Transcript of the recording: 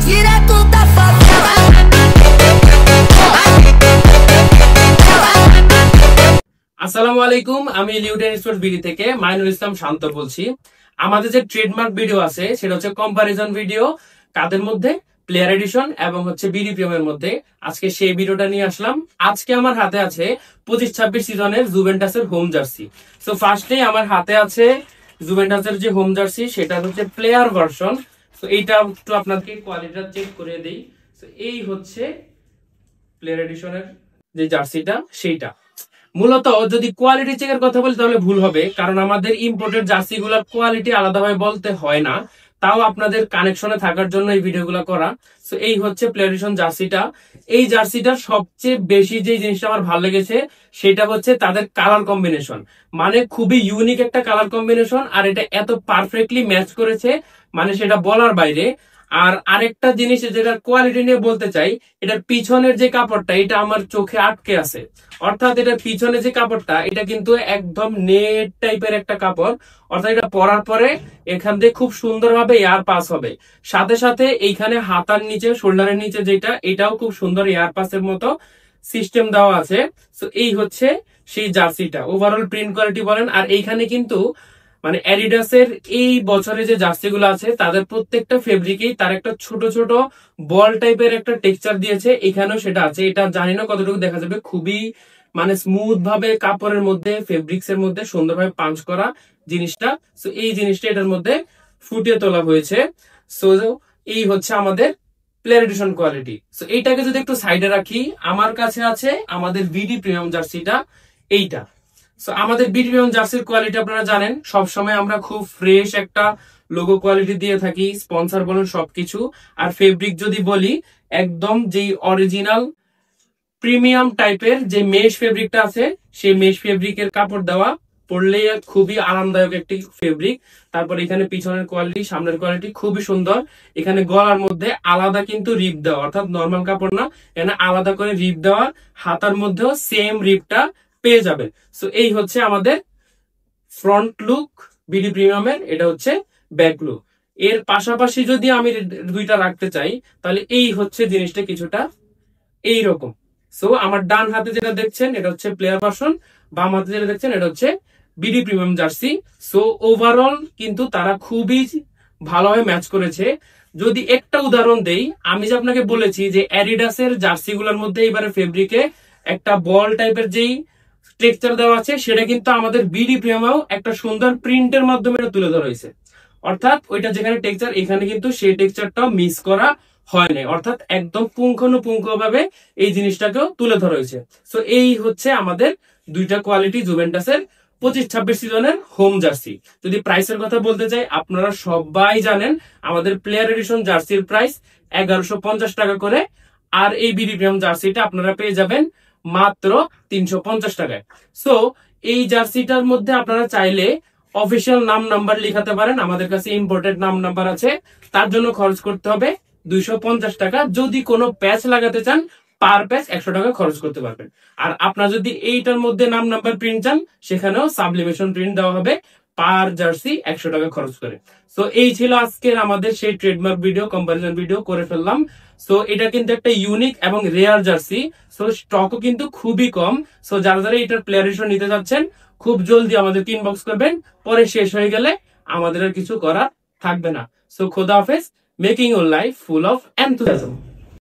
direto da favela. আসসালামু আলাইকুম, আমি লিউটেন স্পোর্টস বিডি থেকে মাইনুল ইসলাম শান্ত বলছি। আমাদের যে ট্রেডমার্ক ভিডিও আছে সেটা হচ্ছে কম্পারিজন ভিডিও, কাদের মধ্যে, প্লেয়ার এডিশন এবং হচ্ছে বিডি প্রিমিয়ামের মধ্যে। আজকে সেই ভিডিওটা নিয়ে আসলাম। আজকে আমার হাতে আছে 25-26 সিজনের জুভেন্টাসের হোম জার্সি। সো ফার্স্টে আমার হাতে আছে জুভেন্টাসের যে হোম জার্সি, সেটা হচ্ছে প্লেয়ার ভার্সন। তো এইটা একটু আপনাকে কোয়ালিটিটা চেক করে দেই। তো এই হচ্ছে প্লেয়ার এডিশনের যে জার্সিটা, সেইটা। মূলত যদি কোয়ালিটি চেকের কথা বলি তাহলে ভুল হবে, কারণ আমাদের ইম্পোর্টেড জার্সি গুলার কোয়ালিটি আলাদাভাবে বলতে হয় না। তাও আপনাদের কানেকশনে থাকার জন্য এই ভিডিওগুলো করা। সো এই হচ্ছে প্লেয়ার এডিশন জার্সিটা। এই জার্সিটার সবচেয়ে বেশি যে জিনিসটা আমার ভালো লেগেছে সেটা হচ্ছে তাদের কালার কম্বিনেশন। মানে খুবই ইউনিক একটা কালার কম্বিনেশন, আর এটা এত পারফেক্টলি ম্যাচ করেছে, মানে সেটা বলার বাইরে। আর আরেকটা জিনিস যেটা কোয়ালিটি নিয়ে বলতে চাই, এটার পিছনের যে কাপড়টা, এটা আমার চোখে আটকে আছে। অর্থাৎ এটার পিছনে যে কাপড়টা, এটা কিন্তু একদম নেট টাইপের একটা কাপড়। অর্থাৎ এটা পরার পরে এখান থেকে খুব সুন্দরভাবে এয়ার পাস হবে। সাথে সাথে এইখানে হাতার নিচে, শোল্ডারের নিচে যেটা, এটাও খুব সুন্দর এয়ার পাসের মতো সিস্টেম দেওয়া আছে। তো এই হচ্ছে সেই জার্সিটা। ওভারঅল প্রিন্ট কোয়ালিটি বলেন, আর এইখানে কিন্তু মানে অ্যাডিডাসের এই বছরে যে জার্সি গুলো আছে তাদের প্রত্যেকটা ফেব্রিকেই তার একটা ছোট ছোট বল টাইপের একটা টেক্সচার দিয়েছে। এখানেও সেটা আছে। এটা জানি না কতটুকু দেখা যাবে, খুবই মানে স্মুথ ভাবে কাপড়ের মধ্যে, ফেব্রিক্স এর মধ্যে সুন্দরভাবে পাঞ্চ করা জিনিসটা। সো এই জিনিসটা এটার মধ্যে ফুটিয়ে তোলা হয়েছে। সো এই হচ্ছে আমাদের প্লেয়ার এডিশন কোয়ালিটি। সো এইটাকে যদি একটু সাইডে রাখি, আমার কাছে আছে আমাদের বিডি প্রিমিয়াম জার্সিটা, এইটা। সো আমাদের বিডি প্রিমিয়াম জার্সির কোয়ালিটি আপনারা জানেন, সবসময় আমরা খুব ফ্রেশ একটা লোগো কোয়ালিটি দিয়ে থাকি, স্পন্সর বলেন সবকিছু। আর ফেব্রিক যদি বলি, একদম যেই অরিজিনাল প্রিমিয়াম টাইপের যে মেশ ফেব্রিকটা আছে, সেই মেশ ফেব্রিকের কাপড় দেওয়া, পরলে খুবই আরামদায়ক একটি ফেব্রিক। তারপর এখানে পিছনের কোয়ালিটি, সামনের কোয়ালিটি খুবই সুন্দর। এখানে গলার মধ্যে আলাদা কিন্তু রিপ দেওয়া, অর্থাৎ নর্মাল কাপড় না, এখানে আলাদা করে রিপ দেওয়া। হাতার মধ্যেও সেম রিপটা পেয়ে যাবেন। সো এই হচ্ছে আমাদের ফ্রন্ট লুক বিডি প্রিমিয়ামের, এটা হচ্ছে ব্যাক লুক। এর পাশাপাশি যদি আমি দুইটা রাখতে চাই, তাহলে এই হচ্ছে জিনিসটা কিছুটা এইরকম। সো আমার ডান হাতে যেটা দেখছেন এটা হচ্ছে প্লেয়ার ভার্সন, বাম হাতে যেটা দেখছেন এটা হচ্ছে BD premium jersey. So overall কিন্তু তারা খুবই ভালোভাবে ম্যাচ করেছে। যদি একটা উদাহরণ দেই, আমি যে আপনাকে বলেছি যে অ্যাডিডাসের জার্সি গুলোর মধ্যে এবারে ফেব্রিকে একটা বল টাইপের যেই টেক্সচার দেওয়া আছে, সেটা কিন্তু আমাদের বিডি প্রিমিয়ামেও একটা সুন্দর প্রিন্টের মাধ্যমে তুলে ধরা হয়েছে। অর্থাৎ ওইটা যেখানে টেক্সচার, এখানে কিন্তু সেই টেক্সচারটাও মিস করা হয় নাই, অর্থাৎ একদম পুঙ্খানুপুঙ্খ ভাবে এই জিনিসটাকেও তুলে ধরা হয়েছে। সো এই হচ্ছে আমাদের দুইটা কোয়ালিটি জুভেন্টাসের 25-26 সিজনের হোম জার্সি। যদি প্রাইসের কথা বলতে চাই, আপনারা সবাই জানেন আমাদের প্লেয়ার এডিশন জার্সির প্রাইস 1150 টাকা করে, আর এই বিডি প্রিমিয়াম জার্সিটা আপনারা পেয়ে যাবেন মাত্র 350 টাকায়। সো এই জার্সিটার মধ্যে আপনারা চাইলে অফিসিয়াল নাম নাম্বার লিখাতে পারেন। আমাদের কাছে ইম্পোর্টেড নাম নাম্বার আছে, তার জন্য খরচ করতে হবে 250 টাকা। যদি কোনো প্যাচ লাগাতে চান, পার প্যাচ 100 টাকা খরচ করতে পারবেন। আর আপনার যদি এইটার মধ্যে নাম নাম্বার প্রিন্ট চান, সেখানেও সাবলিমেশন প্রিন্ট দেওয়া হবে, পার জার্সি 100 টাকা খরচ করে। সো এই ছিল আজকের আমাদের সেই ট্রেডমার্ক ভিডিও, কম্পারিজন ভিডিও করে ফেললাম। সো এটা কিন্তু একটা ইউনিক এবং রেয়ার জার্সি। সো স্টকও কিন্তু খুবই কম। সো যারা যারা এটার প্লেয়ার এডিশন নিতে যাচ্ছেন, খুব জলদি আমাদের ইনবক্স করবেন, পরে শেষ হয়ে গেলে আমাদের আর কিছু করার থাকবে না। সো খোদা হাফেজ, making your life full of enthusiasm.